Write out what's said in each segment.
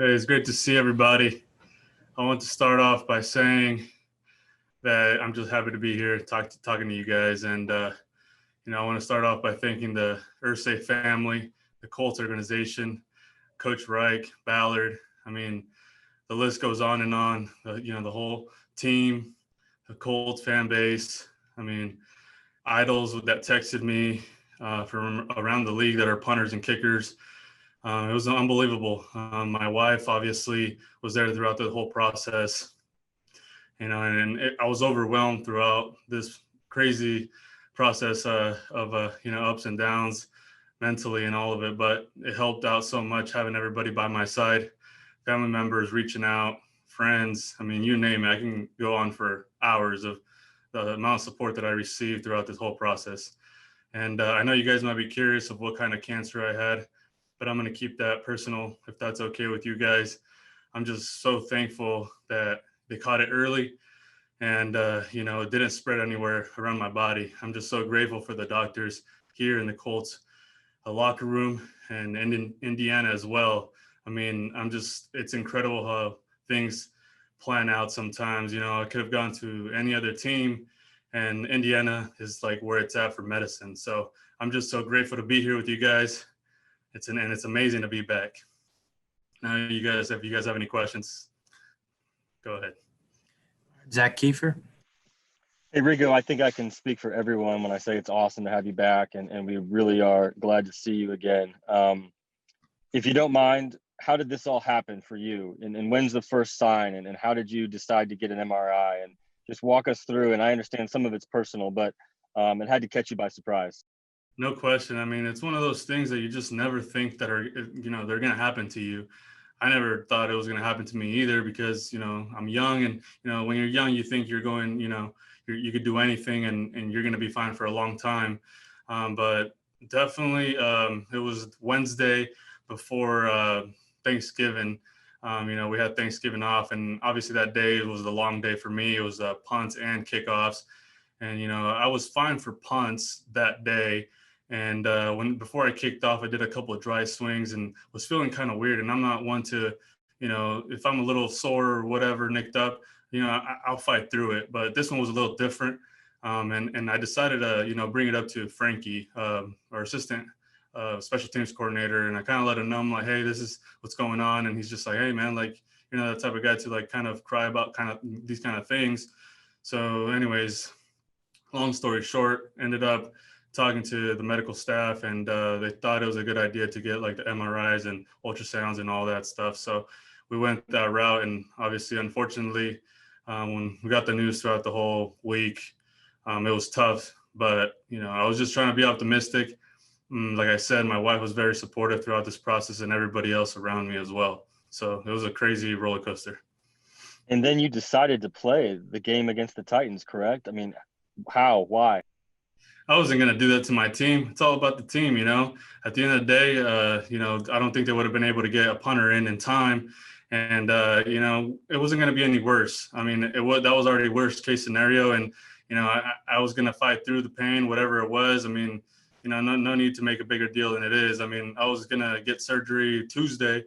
Hey, it's great to see everybody. I want to start off by saying that I'm just happy to be here talking to you guys. And, I want to start off by thanking the Ursay family, the Colts organization, Coach Reich, Ballard. I mean, the list goes on and on. The whole team, the Colts fan base. I mean, idols that texted me from around the league that are punters and kickers. It was unbelievable. My wife obviously was there throughout the whole process, I was overwhelmed throughout this crazy process of ups and downs mentally and all of it. But it helped out so much having everybody by my side, family members reaching out, friends. I mean, you name it. I can go on for hours of the amount of support that I received throughout this whole process. And I know you guys might be curious of what kind of cancer I had, but I'm going to keep that personal if that's okay with you guys. I'm just so thankful that they caught it early and, it didn't spread anywhere around my body. I'm just so grateful for the doctors here in the Colts locker room and in Indiana as well. I mean, it's incredible how things plan out sometimes. I could have gone to any other team, and Indiana is like where it's at for medicine. So I'm just so grateful to be here with you guys. And it's amazing to be back. Now, if you guys have any questions, go ahead. Zach Kiefer. Hey, Rigo, I think I can speak for everyone when I say it's awesome to have you back, and we really are glad to see you again. If you don't mind, how did this all happen for you? And when's the first sign? And how did you decide to get an MRI? And just walk us through. And I understand some of it's personal, but it had to catch you by surprise. No question. I mean, it's one of those things that you just never think that are, they're going to happen to you. I never thought it was going to happen to me either because, I'm young and, when you're young, you think you're going, you could do anything and you're going to be fine for a long time. But definitely it was Wednesday before Thanksgiving. We had Thanksgiving off, and obviously that day was the long day for me. It was punts and kickoffs. And, I was fine for punts that day. And before I kicked off, I did a couple of dry swings and was feeling kind of weird. And I'm not one to, if I'm a little sore or whatever, nicked up, I'll fight through it. But this one was a little different. And I decided to, bring it up to Frankie, our assistant special teams coordinator. And I kind of let him know, I'm like, hey, this is what's going on. And he's just like, hey, man, like, that type of guy to like kind of cry about kind of these kind of things. So anyways, long story short, ended up talking to the medical staff, and they thought it was a good idea to get like the MRIs and ultrasounds and all that stuff. So we went that route, and obviously, unfortunately, when we got the news throughout the whole week, it was tough. But I was just trying to be optimistic. Like I said, my wife was very supportive throughout this process, and everybody else around me as well. So it was a crazy roller coaster. And then you decided to play the game against the Titans, correct? I mean, how? Why? I wasn't going to do that to my team. It's all about the team, At the end of the day, I don't think they would have been able to get a punter in time. And, it wasn't going to be any worse. I mean, that was already worst case scenario. And, I was going to fight through the pain, whatever it was. I mean, no need to make a bigger deal than it is. I mean, I was going to get surgery Tuesday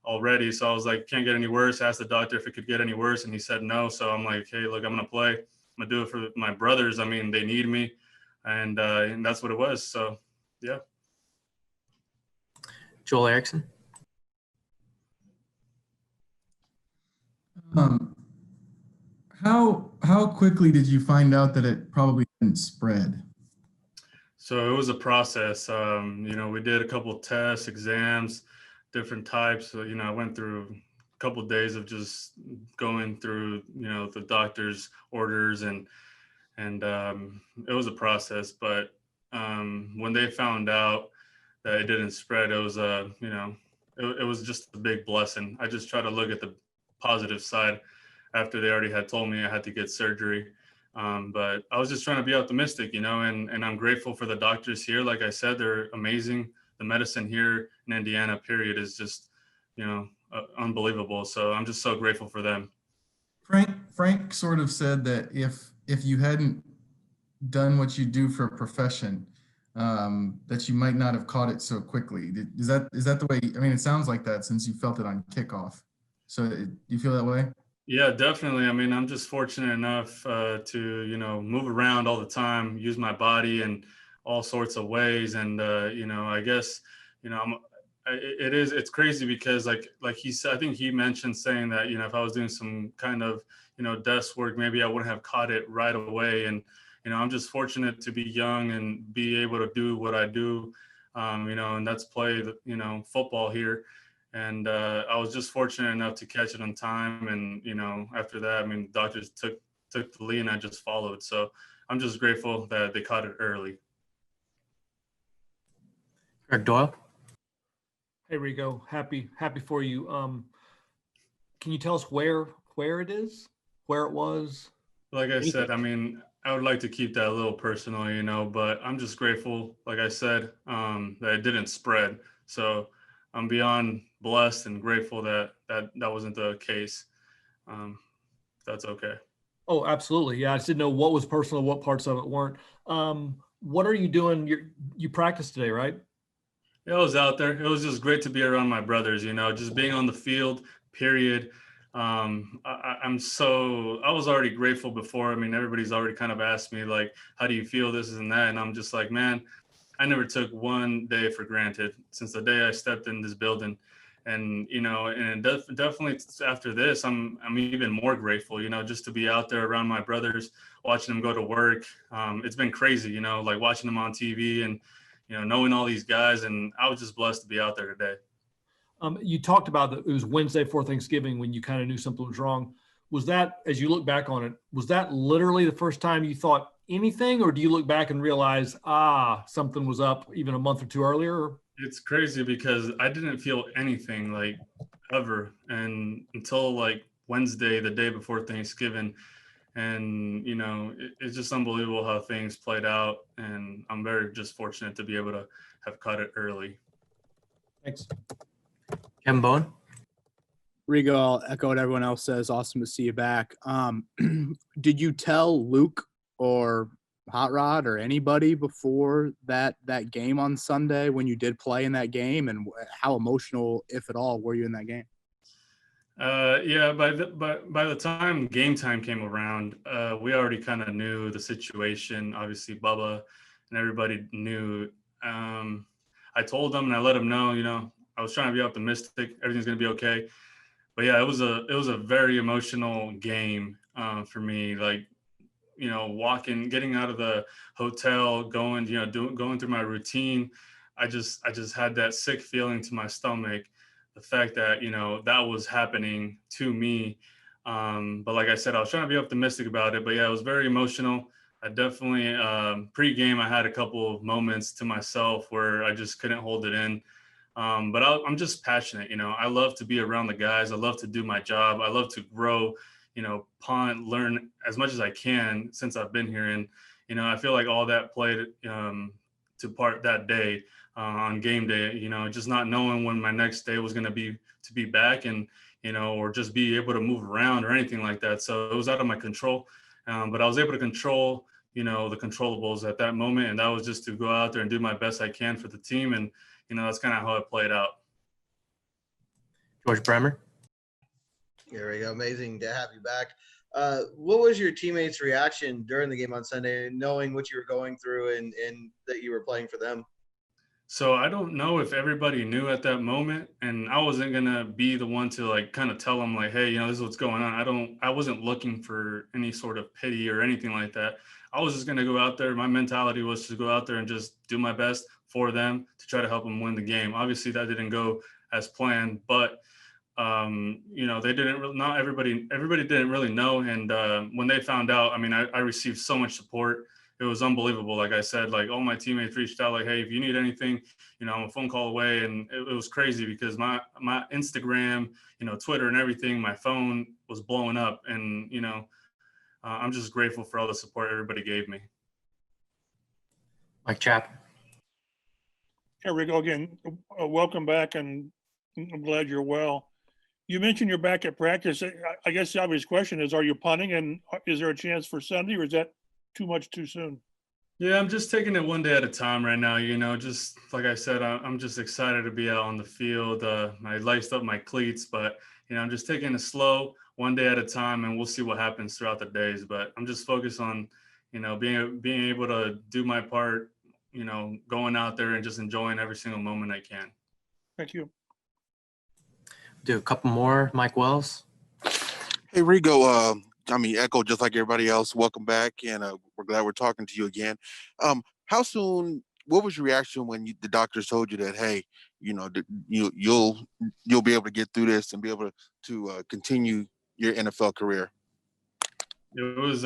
already. So I was like, can't get any worse. I asked the doctor if it could get any worse. And he said no. So I'm like, hey, look, I'm going to play. I'm going to do it for my brothers. I mean, they need me. And that's what it was. So, yeah. Joel Erickson. How quickly did you find out that it probably didn't spread? So it was a process. We did a couple of tests, exams, different types. So, I went through a couple of days of just going through, the doctor's orders and it was a process. But when they found out that it didn't spread, it was it was just a big blessing. I just try to look at the positive side after they already had told me I had to get surgery. But I was just trying to be optimistic, and I'm grateful for the doctors here. Like I said, they're amazing. The medicine here in Indiana, period, is just, unbelievable. So I'm just so grateful for them. Frank sort of said that if you hadn't done what you do for a profession, that you might not have caught it so quickly. Is that the way? I mean, it sounds like that since you felt it on kickoff. So do you feel that way? Yeah, definitely. I mean, I'm just fortunate enough to, move around all the time, use my body in all sorts of ways. And, I guess, it's crazy because like he said, I think he mentioned saying that, if I was doing some kind of, desk work, maybe I wouldn't have caught it right away. And, I'm just fortunate to be young and be able to do what I do, and that's play, football here. And I was just fortunate enough to catch it on time. And after that, I mean, doctors took the lead, and I just followed. So I'm just grateful that they caught it early. Greg Doyle. Hey Rigo, happy for you. Can you tell us where it is, where it was? Like I said, I mean, I would like to keep that a little personal, but I'm just grateful, like I said, that it didn't spread. So I'm beyond blessed and grateful that wasn't the case. That's okay. Oh, absolutely. Yeah, I just didn't know what was personal, what parts of it weren't. What are you doing? You practiced today, right? It was out there. It was just great to be around my brothers, just being on the field, period. I was already grateful before. I mean, everybody's already kind of asked me, like, how do you feel, this and that? And I'm just like, man, I never took one day for granted since the day I stepped in this building. And, definitely after this, I'm even more grateful, just to be out there around my brothers, watching them go to work. It's been crazy, like watching them on TV and, knowing all these guys. And I was just blessed to be out there today. You talked about that it was Wednesday before Thanksgiving when you kind of knew something was wrong. Was that, as you look back on it, was that literally the first time you thought anything, or do you look back and realize, something was up even a month or two earlier? It's crazy because I didn't feel anything like ever. And until like Wednesday, the day before Thanksgiving. And, it's just unbelievable how things played out. And I'm very just fortunate to be able to have caught it early. Thanks. Kevin Bowen. Rigo, I'll echo what everyone else says. Awesome to see you back. Did you tell Luke or Hot Rod or anybody before that game on Sunday when you did play in that game, and how emotional, if at all, were you in that game? Yeah, by the time game time came around, we already kind of knew the situation. Obviously, Bubba and everybody knew. I told them and I let them know, I was trying to be optimistic. Everything's gonna be okay. But yeah, it was a very emotional game for me. Like, getting out of the hotel, going, going through my routine. I just had that sick feeling to my stomach. The fact that, that was happening to me. But like I said, I was trying to be optimistic about it. But yeah, it was very emotional. I definitely, pre-game, I had a couple of moments to myself where I just couldn't hold it in. But I'm just passionate. I love to be around the guys. I love to do my job. I love to grow, punt, learn as much as I can since I've been here. And, I feel like all that played to part that day on game day, just not knowing when my next day was going to be back and, or just be able to move around or anything like that. So it was out of my control. But I was able to control, the controllables at that moment. And that was just to go out there and do my best I can for the team. And, that's kind of how it played out. George Bremer. There we go. Amazing to have you back. What was your teammates' reaction during the game on Sunday, knowing what you were going through and that you were playing for them? So I don't know if everybody knew at that moment, and I wasn't going to be the one to like kind of tell them like, hey, this is what's going on. I wasn't looking for any sort of pity or anything like that. I was just going to go out there. My mentality was to go out there and just do my best for them to try to help them win the game. Obviously that didn't go as planned, but they didn't really, not everybody didn't really know. And when they found out, I mean, I received so much support. It was unbelievable. Like I said, like all my teammates reached out like, hey, if you need anything, I'm a phone call away. And it was crazy because my Instagram, Twitter and everything, my phone was blowing up. And, I'm just grateful for all the support everybody gave me. Mike Chapman. Here we go again. Welcome back, and I'm glad you're well. You mentioned you're back at practice. I guess the obvious question is, are you punting, and is there a chance for Sunday, or is that too much too soon? Yeah, I'm just taking it one day at a time right now. Just like I said, I'm just excited to be out on the field. I laced up my cleats, but I'm just taking it slow, one day at a time, and we'll see what happens throughout the days. But I'm just focused on, being able to do my part. Going out there and just enjoying every single moment I can. Thank you. Do a couple more. Mike Wells. Hey, Rigo, Echo, just like everybody else, welcome back, and we're glad we're talking to you again. How soon, what was your reaction when the doctors told you that, hey, you'll be able to get through this and be able to continue your NFL career? It was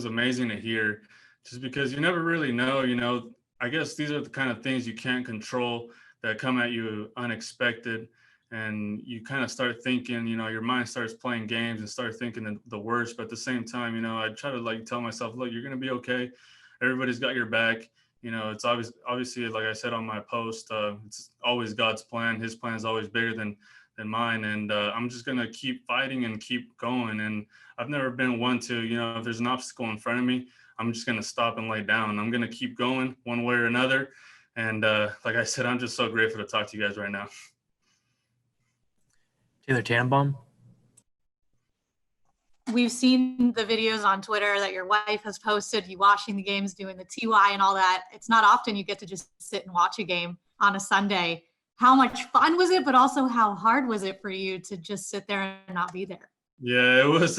amazing to hear, just because you never really know. I guess these are the kind of things you can't control that come at you unexpected, and you kind of start thinking, your mind starts playing games and start thinking the worst. But at the same time, I try to like tell myself, look, you're gonna be okay. Everybody's got your back. It's obviously, like I said on my post, it's always God's plan. His plan is always bigger than mine, and I'm just gonna keep fighting and keep going. And I've never been one to, if there's an obstacle in front of me, I'm just gonna stop and lay down. I'm gonna keep going one way or another. And like I said, I'm just so grateful to talk to you guys right now. Taylor Tannenbaum. We've seen the videos on Twitter that your wife has posted, you watching the games, doing the TY and all that. It's not often you get to just sit and watch a game on a Sunday. How much fun was it, but also how hard was it for you to just sit there and not be there? Yeah, it was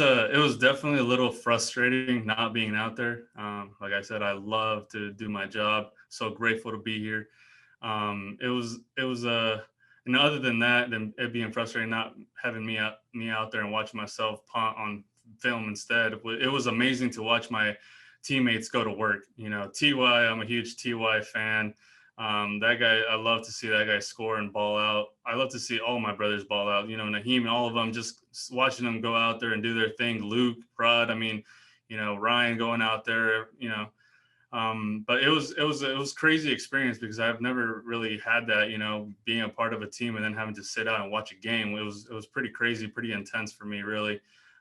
definitely a little frustrating not being out there. Like I said, I love to do my job. So grateful to be here. It was and other than that, than it being frustrating not having me out there and watching myself punt on film instead. It was amazing to watch my teammates go to work. TY, I'm a huge TY fan. That guy, I love to see that guy score and ball out. I love to see all my brothers ball out. Naheem, all of them, just watching them go out there and do their thing. Luke, Rod, Ryan going out there. But it was crazy experience, because I've never really had that. Being a part of a team and then having to sit out and watch a game. It was pretty crazy, pretty intense for me, really.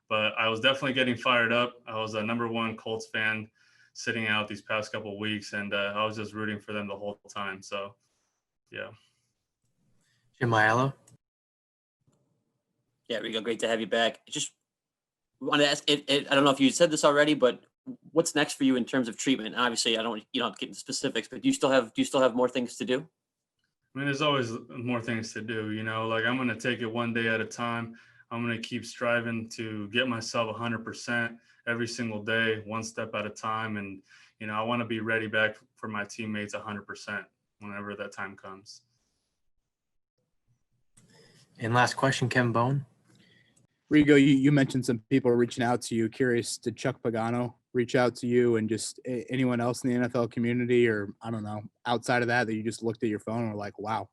But I was definitely getting fired up. I was a #1 Colts fan sitting out these past couple of weeks, and I was just rooting for them the whole time. So, yeah. Jim Aiello. Yeah, Rigo, great to have you back. Just want to ask, I don't know if you said this already, but what's next for you in terms of treatment? Obviously, you don't have to get into specifics, but do you still have more things to do? There's always more things to do. Like, I'm going to take it one day at a time. I'm going to keep striving to get myself 100% every single day, one step at a time. And, I want to be ready back for my teammates 100% whenever that time comes. And last question, Kevin Bone. Rigo, you mentioned some people reaching out to you. Curious, did Chuck Pagano reach out to you, and just anyone else in the NFL community, or I don't know, outside of that you just looked at your phone and were like, wow?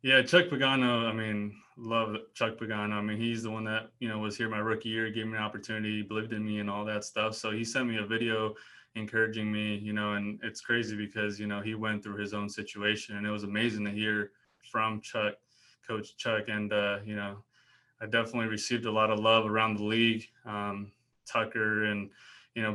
Yeah, Chuck Pagano, love Chuck Pagano. He's the one that, was here my rookie year, gave me an opportunity, believed in me and all that stuff. So he sent me a video encouraging me, and it's crazy because, he went through his own situation, and it was amazing to hear from Coach Chuck. And, I definitely received a lot of love around the league. Tucker and,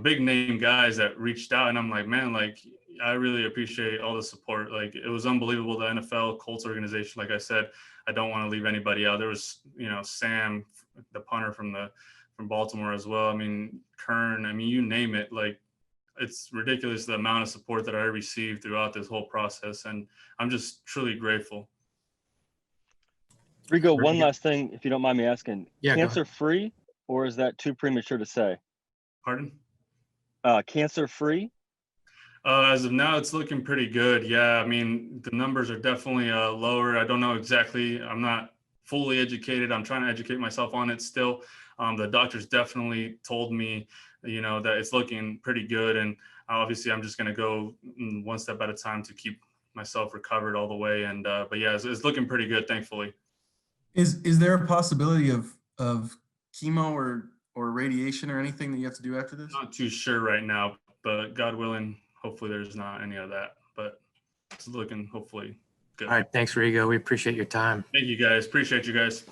big name guys that reached out, and I'm like, man, like, I really appreciate all the support. Like, it was unbelievable. The NFL Colts organization, like I said, I don't want to leave anybody out. There was, Sam, the punter from Baltimore as well. Kern, you name it. Like, it's ridiculous the amount of support that I received throughout this whole process. And I'm just truly grateful. Rigo, one last thing, if you don't mind me asking. Yeah, cancer free, or is that too premature to say? Pardon? Cancer free? As of now, it's looking pretty good. Yeah, the numbers are definitely lower. I don't know exactly. I'm not fully educated. I'm trying to educate myself on it still. The doctors definitely told me, that it's looking pretty good. And obviously, I'm just going to go one step at a time to keep myself recovered all the way. And but yeah, it's looking pretty good, thankfully. Is there a possibility of chemo or radiation or anything that you have to do after this? Not too sure right now, but God willing, hopefully there's not any of that. But it's looking hopefully good. All right. Thanks, Rigo. We appreciate your time. Thank you, guys. Appreciate you guys.